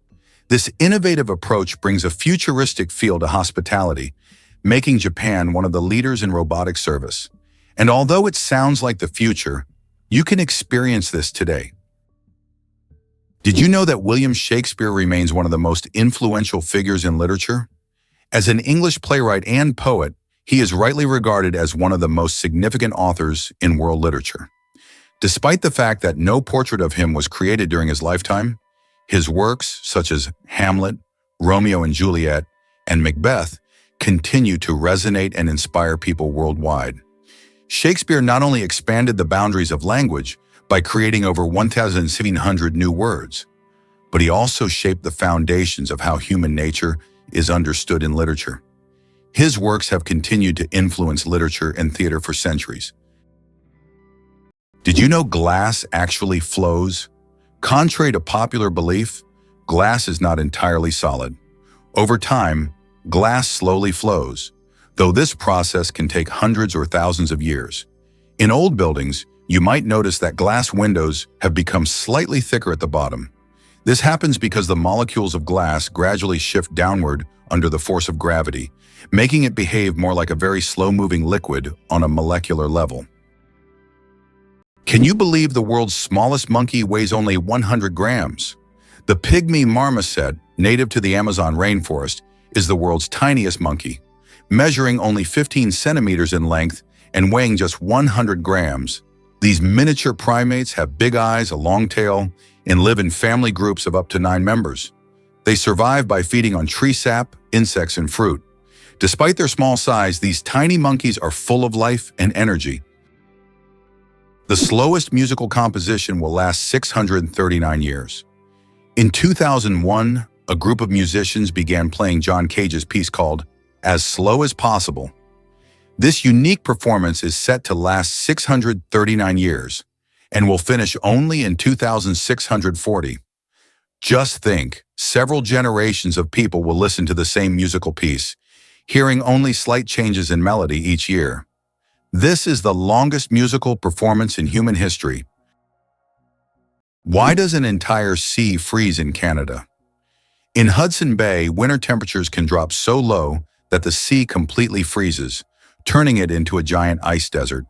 This innovative approach brings a futuristic feel to hospitality, making Japan one of the leaders in robotic service. And although it sounds like the future, you can experience this today. Did you know that William Shakespeare remains one of the most influential figures in literature? As an English playwright and poet, he is rightly regarded as one of the most significant authors in world literature. Despite the fact that no portrait of him was created during his lifetime, his works, such as Hamlet, Romeo and Juliet, and Macbeth, continue to resonate and inspire people worldwide. Shakespeare not only expanded the boundaries of language by creating over 1,700 new words, but he also shaped the foundations of how human nature is understood in literature. His works have continued to influence literature and theater for centuries. Did you know glass actually flows? Contrary to popular belief, glass is not entirely solid. Over time, glass slowly flows, though this process can take hundreds or thousands of years. In old buildings, you might notice that glass windows have become slightly thicker at the bottom. This happens because the molecules of glass gradually shift downward under the force of gravity, making it behave more like a very slow-moving liquid on a molecular level. Can you believe the world's smallest monkey weighs only 100 grams? The pygmy marmoset, native to the Amazon rainforest, is the world's tiniest monkey, measuring only 15 centimeters in length and weighing just 100 grams. These miniature primates have big eyes, a long tail, and live in family groups of up to 9 members. They survive by feeding on tree sap, insects, and fruit. Despite their small size, these tiny monkeys are full of life and energy. The slowest musical composition will last 639 years. In 2001, a group of musicians began playing John Cage's piece called As Slow as Possible. This unique performance is set to last 639 years and will finish only in 2640. Just think, several generations of people will listen to the same musical piece, hearing only slight changes in melody each year. This is the longest musical performance in human history. Why does an entire sea freeze in Canada? In Hudson Bay, winter temperatures can drop so low that the sea completely freezes, turning it into a giant ice desert.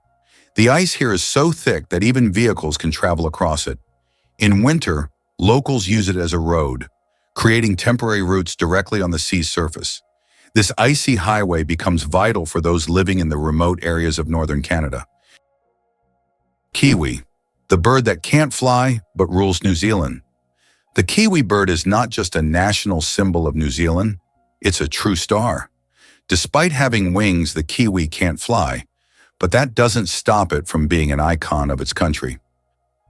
The ice here is so thick that even vehicles can travel across it. In winter, locals use it as a road, creating temporary routes directly on the sea's surface. This icy highway becomes vital for those living in the remote areas of northern Canada. Kiwi, the bird that can't fly but rules New Zealand. The kiwi bird is not just a national symbol of New Zealand, it's a true star. Despite having wings, the kiwi can't fly, but that doesn't stop it from being an icon of its country.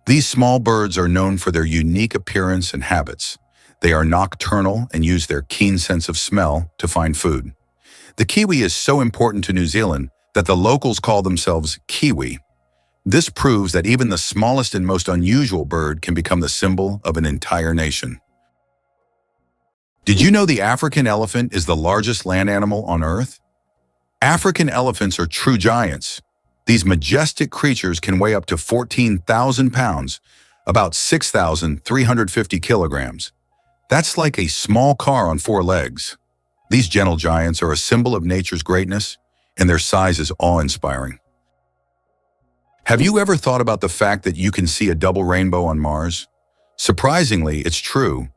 These small birds are known for their unique appearance and habits. They are nocturnal and use their keen sense of smell to find food. The kiwi is so important to New Zealand that the locals call themselves Kiwi. This proves that even the smallest and most unusual bird can become the symbol of an entire nation. Did you know the African elephant is the largest land animal on Earth? African elephants are true giants. These majestic creatures can weigh up to 14,000 pounds, about 6,350 kilograms. That's like a small car on 4 legs. These gentle giants are a symbol of nature's greatness, and their size is awe-inspiring. Have you ever thought about the fact that you can see a double rainbow on Mars? Surprisingly, it's true.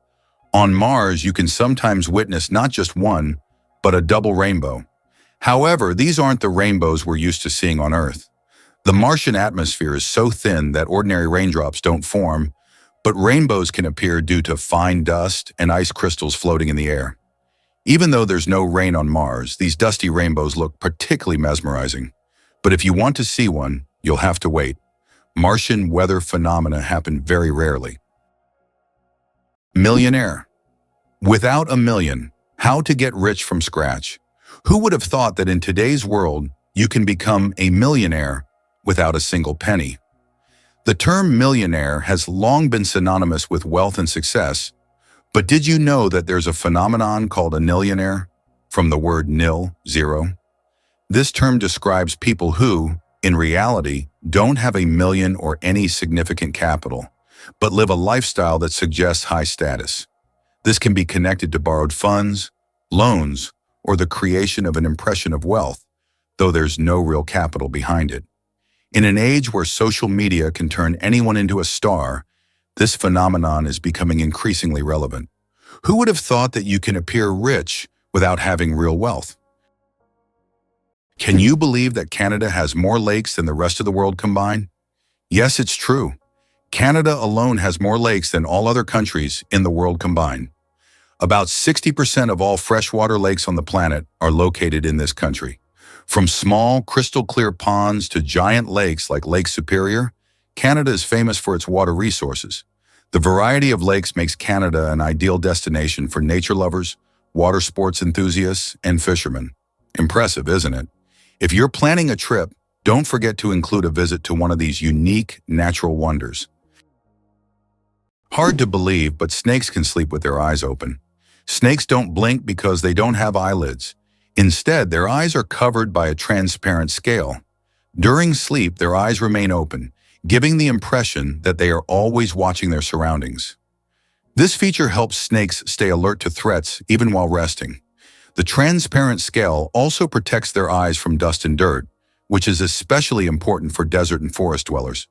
On Mars, you can sometimes witness not just one, but a double rainbow. However, these aren't the rainbows we're used to seeing on Earth. The Martian atmosphere is so thin that ordinary raindrops don't form, but rainbows can appear due to fine dust and ice crystals floating in the air. Even though there's no rain on Mars, these dusty rainbows look particularly mesmerizing. But if you want to see one, you'll have to wait. Martian weather phenomena happen very rarely. Millionaire. Without a million, how to get rich from scratch? Who would have thought that in today's world, you can become a millionaire without a single penny? The term millionaire has long been synonymous with wealth and success, but did you know that there's a phenomenon called a nillionaire, from the word nil, zero? This term describes people who, in reality, don't have a million or any significant capital, but live a lifestyle that suggests high status. This can be connected to borrowed funds, loans, or the creation of an impression of wealth, though there's no real capital behind it. In an age where social media can turn anyone into a star, This phenomenon is becoming increasingly relevant. Who would have thought that you can appear rich without having real wealth? Can you believe that Canada has more lakes than the rest of the world combined? Yes, it's true. Canada alone has more lakes than all other countries in the world combined. About 60% of all freshwater lakes on the planet are located in this country. From small, crystal-clear ponds to giant lakes like Lake Superior, Canada is famous for its water resources. The variety of lakes makes Canada an ideal destination for nature lovers, water sports enthusiasts, and fishermen. Impressive, isn't it? If you're planning a trip, don't forget to include a visit to one of these unique natural wonders. Hard to believe, but snakes can sleep with their eyes open. Snakes don't blink because they don't have eyelids. Instead, their eyes are covered by a transparent scale. During sleep, their eyes remain open, giving the impression that they are always watching their surroundings. This feature helps snakes stay alert to threats even while resting. The transparent scale also protects their eyes from dust and dirt, which is especially important for desert and forest dwellers.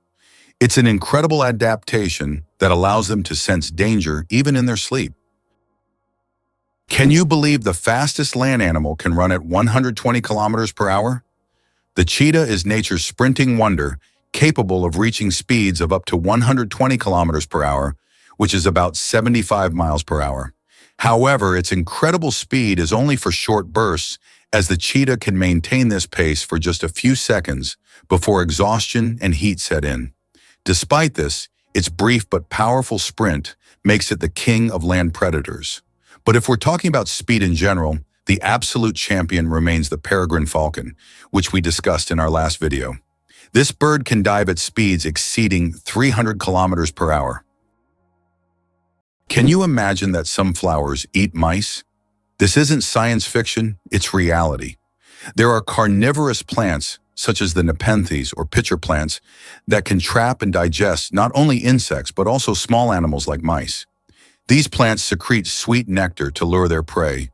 It's an incredible adaptation that allows them to sense danger even in their sleep. Can you believe the fastest land animal can run at 120 kilometers per hour? The cheetah is nature's sprinting wonder, capable of reaching speeds of up to 120 kilometers per hour, which is about 75 miles per hour. However, its incredible speed is only for short bursts, as the cheetah can maintain this pace for just a few seconds before exhaustion and heat set in. Despite this, its brief but powerful sprint makes it the king of land predators. But if we're talking about speed in general, the absolute champion remains the peregrine falcon, which we discussed in our last video. This bird can dive at speeds exceeding 300 kilometers per hour. Can you imagine that some flowers eat mice? This isn't science fiction, it's reality. There are carnivorous plants, such as the nepenthes or pitcher plants, that can trap and digest not only insects but also small animals like mice. These plants secrete sweet nectar to lure their prey,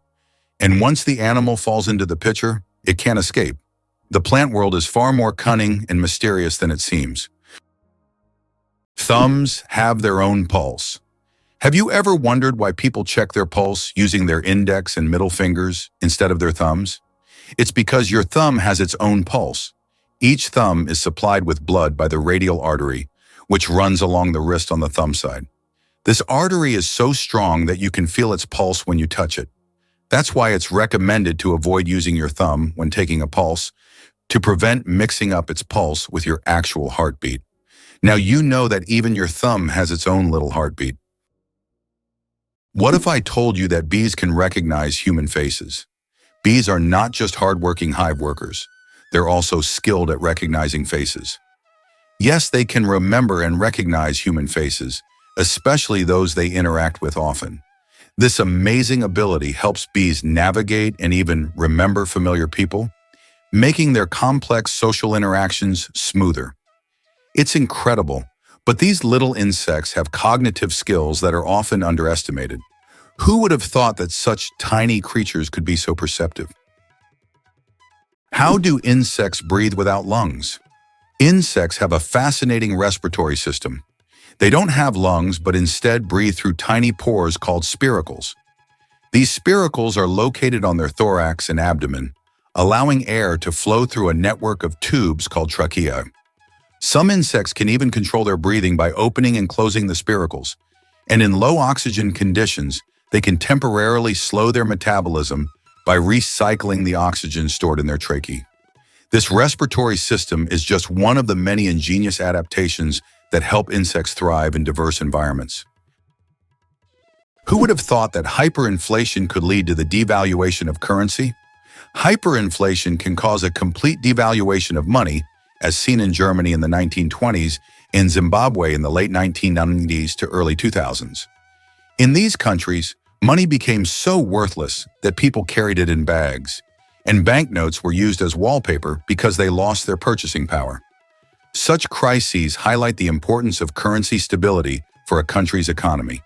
and once the animal falls into the pitcher, it can't escape. The plant world is far more cunning and mysterious than it seems. Thumbs have their own pulse. Have you ever wondered why people check their pulse using their index and middle fingers instead of their thumbs? It's because your thumb has its own pulse. Each thumb is supplied with blood by the radial artery, which runs along the wrist on the thumb side. This artery is so strong that you can feel its pulse when you touch it. That's why it's recommended to avoid using your thumb when taking a pulse, to prevent mixing up its pulse with your actual heartbeat. Now you know that even your thumb has its own little heartbeat. What if I told you that bees can recognize human faces? Bees are not just hardworking hive workers. They're also skilled at recognizing faces. Yes, they can remember and recognize human faces, especially those they interact with often. This amazing ability helps bees navigate and even remember familiar people, making their complex social interactions smoother. It's incredible, but these little insects have cognitive skills that are often underestimated. Who would have thought that such tiny creatures could be so perceptive? How do insects breathe without lungs? Insects have a fascinating respiratory system. They don't have lungs, but instead breathe through tiny pores called spiracles. These spiracles are located on their thorax and abdomen, allowing air to flow through a network of tubes called tracheae. Some insects can even control their breathing by opening and closing the spiracles, and in low oxygen conditions, they can temporarily slow their metabolism by recycling the oxygen stored in their tracheae. This respiratory system is just one of the many ingenious adaptations that help insects thrive in diverse environments. Who would have thought that hyperinflation could lead to the devaluation of currency? Hyperinflation can cause a complete devaluation of money, as seen in Germany in the 1920s and Zimbabwe in the late 1990s to early 2000s. In these countries, money became so worthless that people carried it in bags, and banknotes were used as wallpaper because they lost their purchasing power. Such crises highlight the importance of currency stability for a country's economy.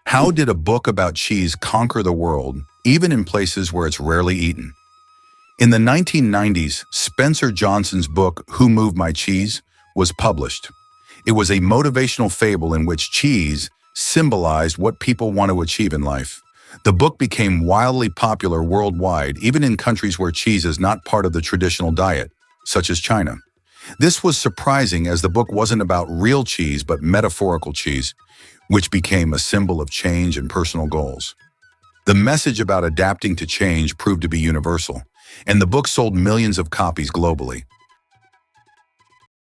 How did a book about cheese conquer the world, even in places where it's rarely eaten? In the 1990s, Spencer Johnson's book, Who Moved My Cheese, was published. It was a motivational fable in which cheese symbolized what people want to achieve in life. The book became wildly popular worldwide, even in countries where cheese is not part of the traditional diet, such as China. This was surprising as the book wasn't about real cheese but metaphorical cheese, which became a symbol of change and personal goals. The message about adapting to change proved to be universal, and the book sold millions of copies globally.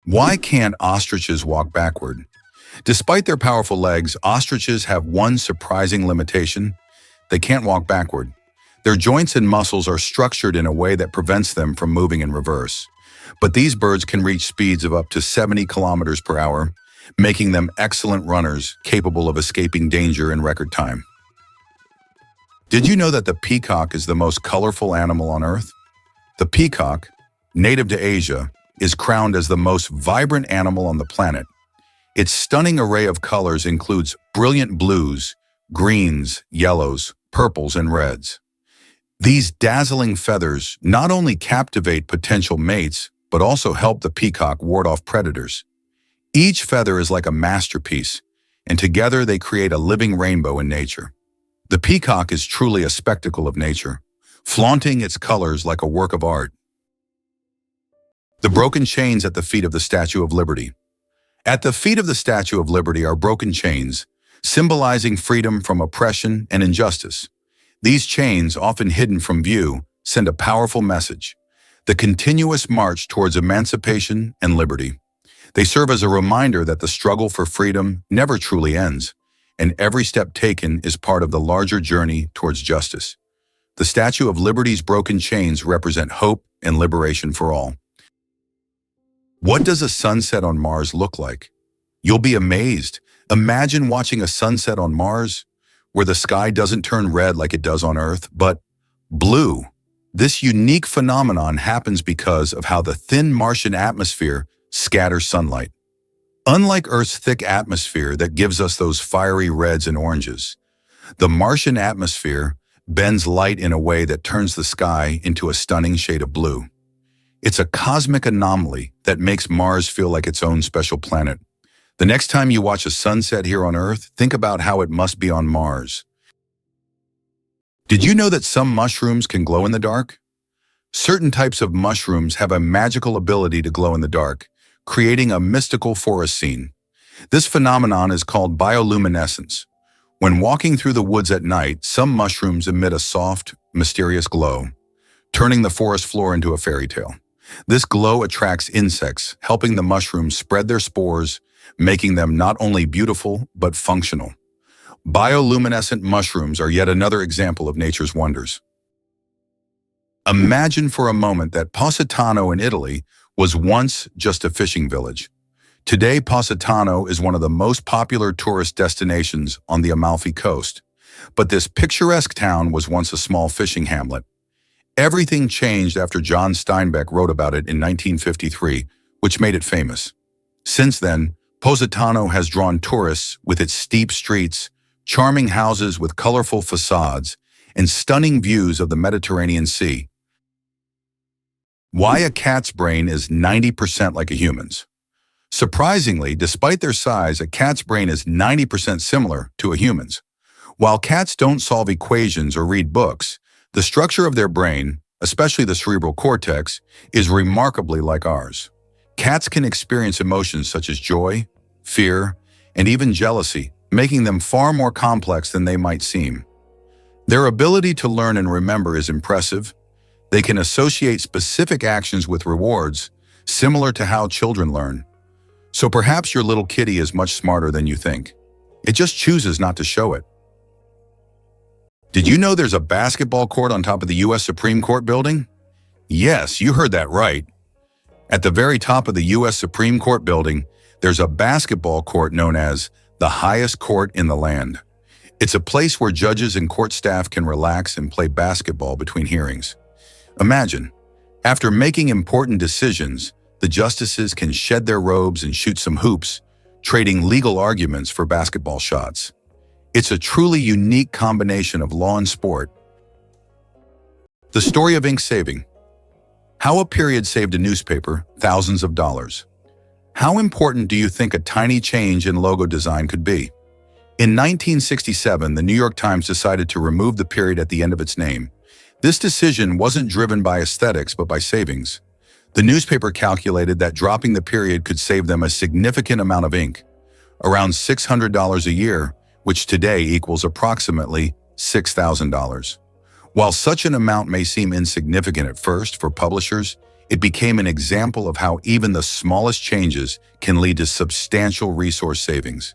Why can't ostriches walk backward? Despite their powerful legs, ostriches have one surprising limitation. They can't walk backward. Their joints and muscles are structured in a way that prevents them from moving in reverse. But these birds can reach speeds of up to 70 kilometers per hour, making them excellent runners capable of escaping danger in record time. Did you know that the peacock is the most colorful animal on Earth? The peacock, native to Asia, is crowned as the most vibrant animal on the planet. Its stunning array of colors includes brilliant blues, greens, yellows, purples, and reds. These dazzling feathers not only captivate potential mates, but also help the peacock ward off predators. Each feather is like a masterpiece, and together they create a living rainbow in nature. The peacock is truly a spectacle of nature, flaunting its colors like a work of art. The broken chains at the feet of the Statue of Liberty. At the feet of the Statue of Liberty are broken chains, symbolizing freedom from oppression and injustice. These chains, often hidden from view, send a powerful message: the continuous march towards emancipation and liberty. They serve as a reminder that the struggle for freedom never truly ends, and every step taken is part of the larger journey towards justice. The Statue of Liberty's broken chains represent hope and liberation for all. What does a sunset on Mars look like? You'll be amazed. Imagine watching a sunset on Mars, where the sky doesn't turn red like it does on Earth, but blue. This unique phenomenon happens because of how the thin Martian atmosphere scatters sunlight. Unlike Earth's thick atmosphere that gives us those fiery reds and oranges, the Martian atmosphere bends light in a way that turns the sky into a stunning shade of blue. It's a cosmic anomaly that makes Mars feel like its own special planet. The next time you watch a sunset here on Earth, think about how it must be on Mars. Did you know that some mushrooms can glow in the dark? Certain types of mushrooms have a magical ability to glow in the dark, creating a mystical forest scene. This phenomenon is called bioluminescence. When walking through the woods at night, some mushrooms emit a soft, mysterious glow, turning the forest floor into a fairy tale. This glow attracts insects, helping the mushrooms spread their spores, making them not only beautiful, but functional. Bioluminescent mushrooms are yet another example of nature's wonders. Imagine for a moment that Positano in Italy was once just a fishing village. Today, Positano is one of the most popular tourist destinations on the Amalfi Coast. But this picturesque town was once a small fishing hamlet. Everything changed after John Steinbeck wrote about it in 1953, which made it famous. Since then, Positano has drawn tourists with its steep streets, charming houses with colorful facades, and stunning views of the Mediterranean Sea. Why a cat's brain is 90% like a human's. Surprisingly, despite their size, a cat's brain is 90% similar to a human's. While cats don't solve equations or read books, the structure of their brain, especially the cerebral cortex, is remarkably like ours. Cats can experience emotions such as joy, fear, and even jealousy, making them far more complex than they might seem. Their ability to learn and remember is impressive. They can associate specific actions with rewards, similar to how children learn. So perhaps your little kitty is much smarter than you think. It just chooses not to show it. Did you know there's a basketball court on top of the U.S. Supreme Court building? Yes, you heard that right. At the very top of the U.S. Supreme Court building, there's a basketball court known as the highest court in the land. It's a place where judges and court staff can relax and play basketball between hearings. Imagine, after making important decisions, the justices can shed their robes and shoot some hoops, trading legal arguments for basketball shots. It's a truly unique combination of law and sport. The story of ink saving. How a period saved a newspaper thousands of dollars. How important do you think a tiny change in logo design could be? In 1967, the New York Times decided to remove the period at the end of its name. This decision wasn't driven by aesthetics, but by savings. The newspaper calculated that dropping the period could save them a significant amount of ink, around $600 a year, which today equals approximately $6,000. While such an amount may seem insignificant at first for publishers, it became an example of how even the smallest changes can lead to substantial resource savings.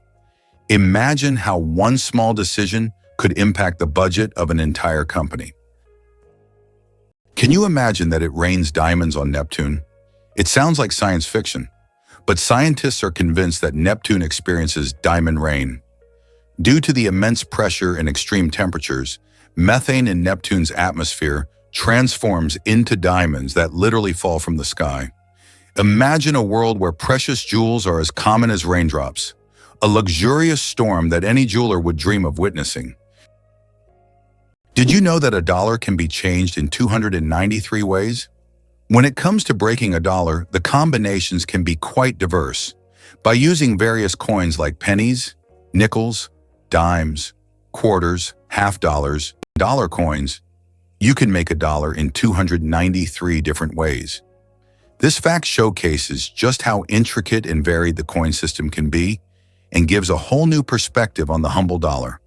Imagine how one small decision could impact the budget of an entire company. Can you imagine that it rains diamonds on Neptune? It sounds like science fiction, but scientists are convinced that Neptune experiences diamond rain. Due to the immense pressure and extreme temperatures, methane in Neptune's atmosphere transforms into diamonds that literally fall from the sky. Imagine a world where precious jewels are as common as raindrops, a luxurious storm that any jeweler would dream of witnessing. Did you know that a dollar can be changed in 293 ways? When it comes to breaking a dollar, the combinations can be quite diverse. By using various coins like pennies, nickels, dimes, quarters, half dollars, dollar coins, you can make a dollar in 293 different ways. This fact showcases just how intricate and varied the coin system can be and gives a whole new perspective on the humble dollar.